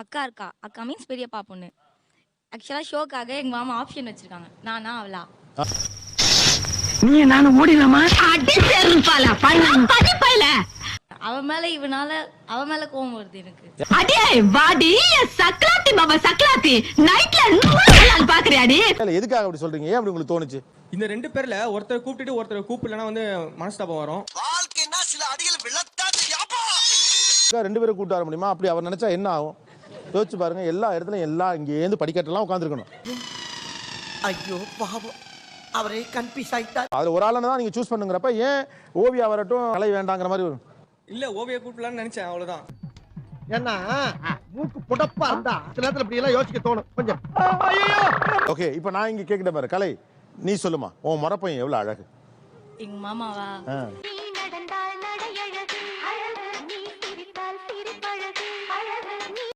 அக்கா இருக்கா. அக்கா மீன்ஸ் பெரியப்பா பொண்ணு. ஆக்சுவலா ஷோக்காக எங்க மாமா ஆப்ஷன் வச்சிருக்காங்க. நானா அவளா? நீ நானும் ஓடிடலாமா? அவ மேல அவ மேல கோவம் வருது எனக்கு. அடே வாடி சக்லாத்தி பாபா சக்லாத்தி நைட்ல பாக்குறியாடி? எதுக்காக அப்படி சொல்றீங்க? ஏன் அப்படி உங்களுக்கு தோணுச்சு? இந்த 2 பேர்ல ஒருத்தர் கூப்பிட்டுட்டு ஒருத்தர் கூப்பிடலன்னா வந்து மனஸ்தாபம் வரும். வாழ்க்கைன்னா சில அடிகள் விழத்தாச்சு யாப்பா. 2 பேரும் கூப்பிட்டு வர முடியுமா? அப்படி அவர் நினைச்சா என்ன ஆகும்? யோசிச்சு பாருங்க. எல்லா இடத்துலயும் எல்லாம் இங்கே ஏந்து படிக்கட்டெல்லாம் உட்காந்துருக்கணும். ஐயோ பாவம், அவரே கன்ஃபியூஸ் ஆயிட்டார். அதுல ஒரு ஆளை தான் நீங்க சூஸ் பண்ணுங்கிறப்ப ஏன் ஓவியா வரட்டும் கலை வேண்டாங்கிற மாதிரி வரும்? இல்ல ஓவிய கூப்பிடலாம்னு நினைச்சேன், அவ்வளவுதான். ஏன்னா மூக்கு புடப்பா இருந்தா சில நேரத்துல இப்படி எல்லாம் யோசிக்க தோணும் கொஞ்சம். ஓகே, இப்போ நான் இங்க கேட்கிட்ட பாரு கலை, நீ சொல்லுமா உன் மரப்பையன் எவ்வளவு அழகு? எங்க மாமாவா?